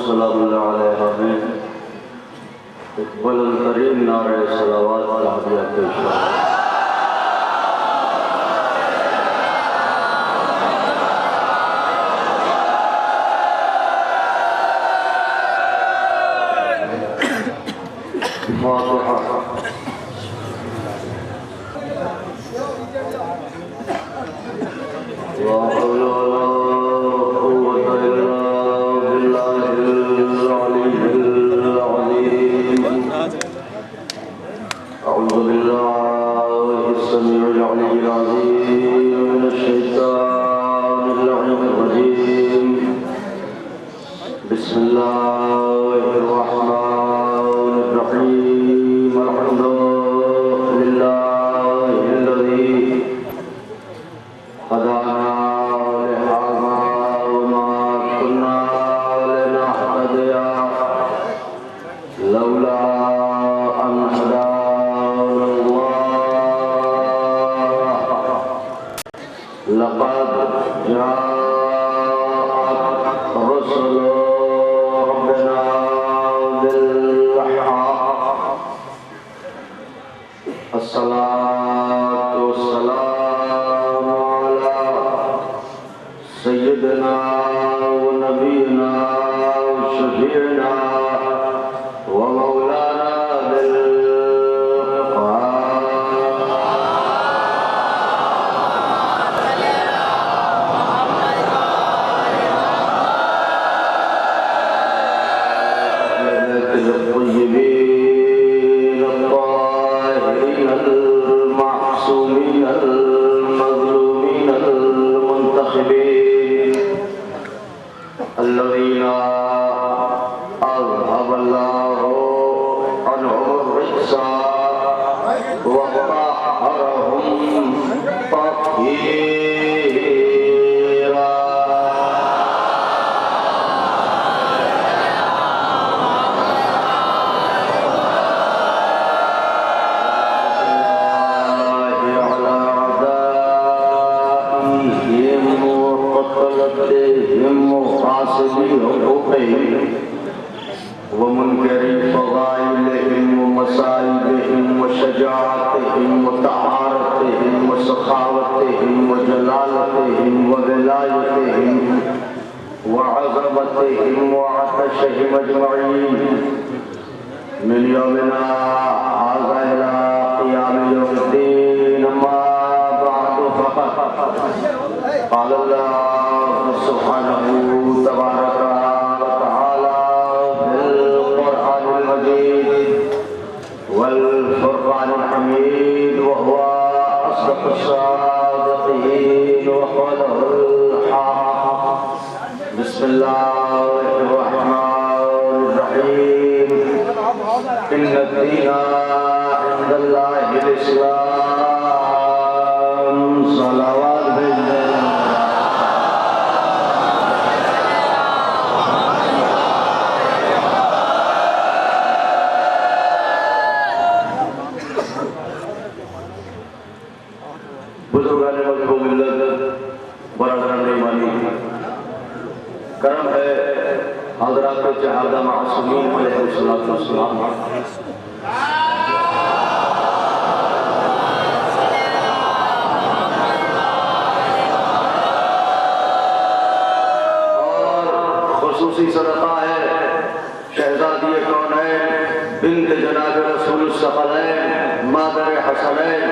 والسلام علیہ میں بلند ترین نعرہ صلوات تحبیہ پیش ہے۔ بسم اللہ الرحمن الرحیم الحمد للہ الذی هدانا لهذا وما كنا لنهتدي لولا أن هدانا الله لقد جاءت رسل الصلاة والسلام على سيدنا ونبينا وشفيعنا ومولانا الطيبين الطاهرين المعصومين المظلومين المنتخبين الذين أذهب الله عنهم الرجس وطهرهم تطهيرا ومنكر فضائلهم ومصائبهم وشجاعتهم وطهارتهم وسخاوتهم وجلالتهم وولايتهم وعظمتهم وعطشهم أجمعين من يومنا هذا إلى قيام يوم الدين. أما بعد فقد قال الله سبحانه تبارك وتعالى في القرآن المجيد والفرقان الحميد وهو أصدق الصادقين وقوله الحق. بسم الله الرحمن الرحيم. إن الدين عند الله الإسلام. صلوات بزرگان مذہب ملت برادران ایمانی کرم ہے حضرات شہادہ معصومین علیہ السلام. اور خصوصی صدقہ ہے شہزادی کونین بنت جناب رسول الثقلین مادر حسنین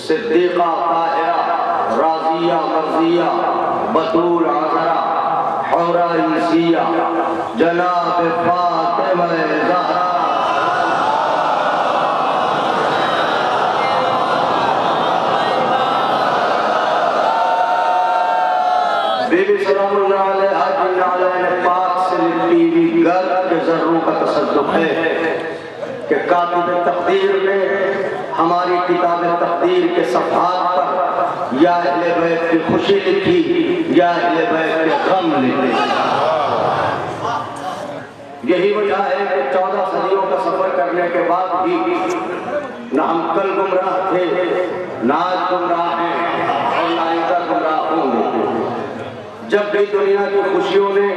صدیقہ طاہرہ راضیہ مرضیہ بطول عذرہ حورہ انسیہ جناب فاطمہ زہرا بی بی سلام اللہ علیہ جن علیہ پاک سے لٹی ہوئی گرد کے ذروں کا تصدق ہے کہ کاتب تقدیر نے ہماری کتاب تقدیر کے صفحات پر یا اہل بیت کی خوشی لکھی یا اہل بیت کے غم لکھی. یہی وجہ ہے کہ 14 صدیوں کا سفر کرنے کے بعد بھی نہ ہم کل گمراہ تھے نہ آج گمراہ ہیں اور نہ آئندہ گمراہ ہوں گے. جب بھی دنیا کی خوشیوں نے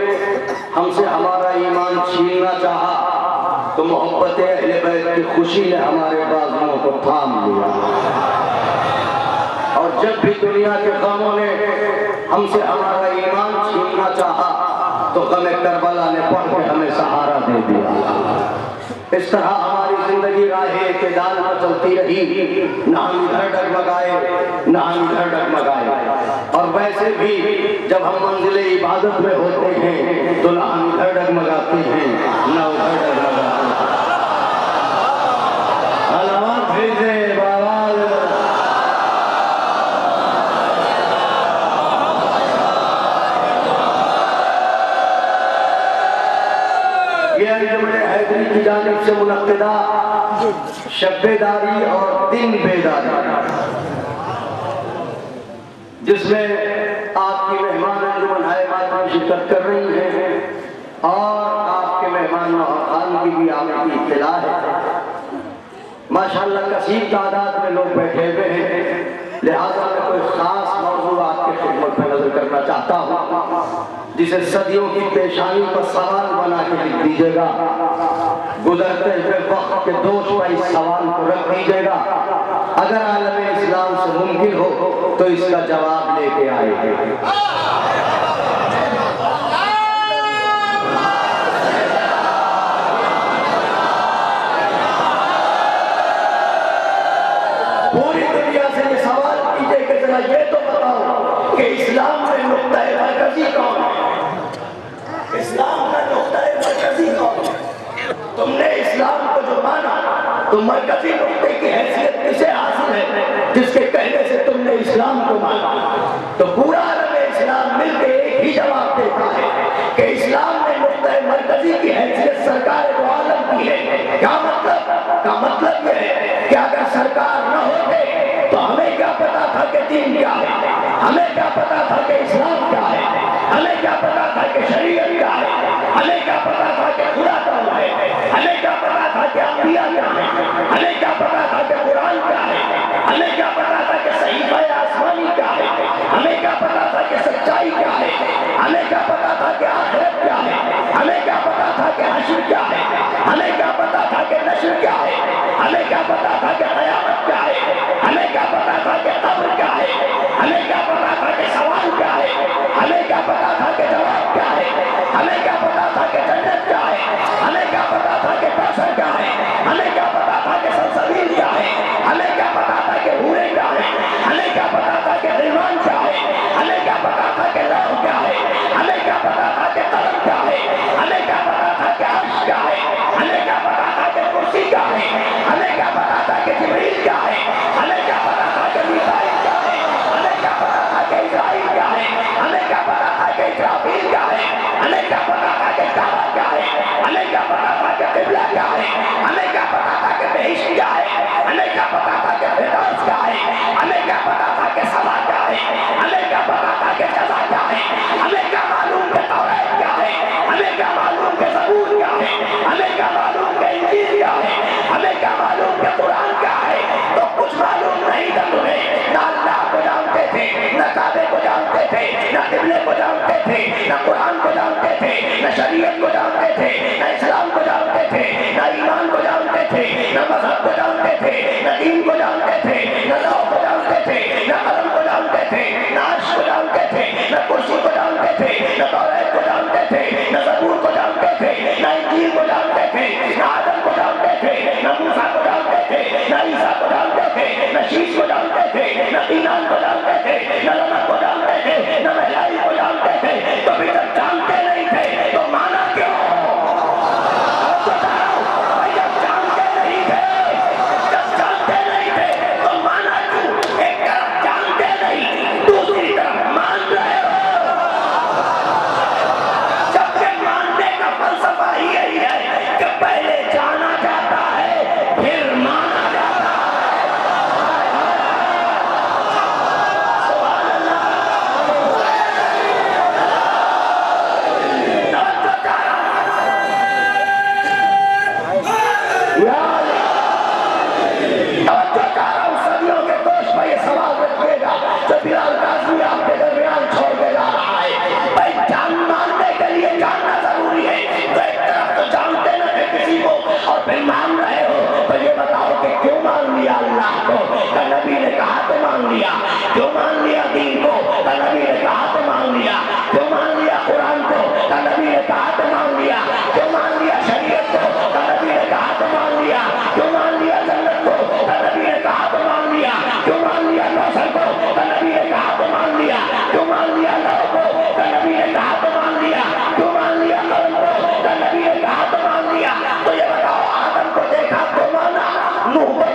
ہم سے ہمارا ایمان چھیننا چاہا تو محبت اہل بیت کی خوشی نے ہمارے بازوؤں کو تھام لیا، اور جب بھی دنیا کے غموں نے ہم سے ہمارا ایمان چھیننا چاہا تو غم کربلا نے پڑھ کے ہمیں سہارا دے دیا۔ اس طرح ہماری زندگی راہ اعتدال میں چلتی رہی، نہ ہم ادھر ڈگمگائے نہ ہم ادھر ڈگمگائے، اور ویسے بھی جب ہم منزل عبادت میں ہوتے ہیں تو نہ ہم ادھر ڈگمگاتے ہیں نہ ادھر ڈگمگاتے ہیں۔ علامات بھیجیں بآواز یہ انجمن حیدری کی جانب سے منعقدہ شب بیداری اور دن بیداری، جس میں آپ کی مہمان انجمن حیدری شرکت کر رہی ہیں اور آپ کے مہمان خان کی بھی آپ کی اطلاع ہے۔ ماشاءاللہ کثیر تعداد میں لوگ بیٹھے ہوئے ہیں، لہذا میں کوئی خاص موضوع آپ کی خدمت میں نظر کرنا چاہتا ہوں جسے صدیوں کی پیشانی پر سوال بنا کے لکھ دیجیے گا۔ گزرتے ہوئے وقت کے دوش پر اس سوال کو رکھ دیجیے گا، اگر عالم اسلام سے ممکن ہو تو اس کا جواب لے کے آئے گے۔ پوری دنیا سے یہ سوال کیجئے کہ ذرا یہ تو بتاؤ کہ اسلام میں نقطہ مرکزی کون ہے؟ اسلام کا نقطہ مرکزی کون ہے؟ تم نے اسلام کو جو مانا تو مرکزی نقطے کی حیثیت کسے حاصل ہے جس کے کہنے سے تم نے اسلام کو مانا؟ تو پورا عالم اسلام مل کے ایک ہی جواب دیتا ہے کہ اسلام میں نقطہ مرکزی کی حیثیت سرکار دو عالم کی ہے۔ کیا مطلب؟ کا مطلب یہ ہے کہ اگر سرکار نہ ہوتے تو ہمیں کیا پتا تھا کہ دین کیا ہے، ہمیں کیا پتا تھا کہ اسلام کیا ہے، ہمیں کیا پتا تھا کہ شریعت کیا ہے، ہمیں کیا پتا تھا کہ خدا کون ہے، ہمیں کیا پتا تھا کہ انبیاء کیا ہے، ہمیں کیا پتا تھا کہ قرآن کیا ہے، ہمیں کیا پتا تھا کہ صحیفہ آسمانی کیا ہے، ہمیں کیا پتا تھا کہ سچائی کیا ہے، ہمیں کیا پتا تھا کہ آخرت کیا ہے، ہمیں کیا پتا تھا کہ حشر کیا ہے، ہمیں کیا پتا تھا کہ نشر کیا ہے، ہمیں کیا پتا تھا کہ قیامت کیا ہے، ہمیں کیا پتا تھا کہ قبر کیا ہے، ہمیں کیا پتا تھا کہ سوال کیا ہے، ہمیں کیا پتا تھا کہ جواب کیا ہے، ہمیں کیا پتا تھا کہ جنت کیا ہے، ہمیں کیا پتا تھا کہ کوثر کیا ہے، ہمیں کیا پتا تھا کہ سلسبیل کیا ہے، ہمیں کیا پتا تھا کہ حوریں کیا ہے، ہمیں کیا پتا تھا کہ ریحان کیا ہے، ہمیں کیا پتا تھا کہ لوح کیا ہے، ہمیں کیا پتا تھا کہ قلم کیا ہے، ہمیں کیا پتا تھا کہ عرش کیا ہے، ہمیں کیا پتا تھا کہ کرسی کیا ہے، ہمیں کیا پتا تھا کہ جبریل کیا ہے، ہمیں کیا پتا تھا کہ میکائیل کیا ہے، ہمیں کیا پتا تھا کہ اسرائیل کیا ہے، ہمیں کیا پتا تھا کہ اسرافیل کیا ہے، ہمیں کیا پتا تھا کہ کعبہ کیا ہے، ہمیں کیا پتا تھا کہ قبلہ کیا ہے، ہمیں کیا پتا تھا کہ بہشت کیا ہے، ہمیں کیا پتا تھا کہ فردوس کیا ہے، ہمیں کیا پتا تھا کہ سما کیا ہے، ہمیں کیا پتا تھا کہ جزا کیا ہے، ہمیں کیا معلوم کہ توریت کیا ہے، ہمیں کیا معلوم کہ زبور کیا ہے، ہمیں کیا معلوم کہ انجیل کیا ہے، ہمیں کیا معلوم کہ قرآن کیا ہے؟ تو کچھ معلوم نہیں تھا تمہیں، نہ اللہ کو جانتے تھے، نہ کعبے کو جانتے تھے، نہ قبلے کو جانتے تھے، نہ قرآن کو جانتے تھے، نہ شریعت کو جانتے تھے، نہ اسلام کو جانتے تھے، نہ ایمان کو جانتے تھے، نہ مذہب کو جانتے تھے، نہ دین کو جانتے تھے، نہ لوح کو جانتے تھے، نہ قلم کو جانتے تھے، نہ عرش کو جانتے تھے، نہ کرسی کو جانتے تھے، نہ توریت کو جانتے تھے، نہ زبور کو جانتے تھے، نہ انجیل کو جانتے تھے، نہ آدم کو جانتے تھے، نہ موسیٰ کو جانتے تھے، نہ عیسیٰ کو جانتے تھے، نہ شیش کو جانتے تھے، نہ قینان کو جانتے تھے، نہ لمک کو جانتے تھے، نہ مہلائی کو جانتے تھے۔ تو پھر جب جانتے نہیں تھے تو مانا کیوں؟ جب جانتے نہیں تھے تو مانا کیوں؟ ایک طرف جانتے نہیں، دوسری طرف مان رہے ہو، جبکہ ماننے کا فلسفہ ہی یہی ہے کہ پہلے جانا جاتا ہے پھر مانا جاتا ہے۔ اللہ کو تو نبی نے کہا تو مان لیا، جو مان لیا دین کو تو نبی نے کہا تو مان لیا، جو مان لیا قرآن کو تو نبی نے کہا تو مان لیا، جو مان لیا شریعت کو تو نبی نے کہا تو مان لیا، جو مان لیا جنت کو تو نبی نے کہا تو مان لیا، جو مان لیا کوثر کو تو نبی نے کہا تو مان لیا، جو مان لیا لو کو تو نبی نے کہا تو مان لیا، جو مان لیا قلم کو تو نبی نے کہا تو مان لیا۔ تو یہ بتاؤ آدم کو دیکھا تو مانا، نوح کو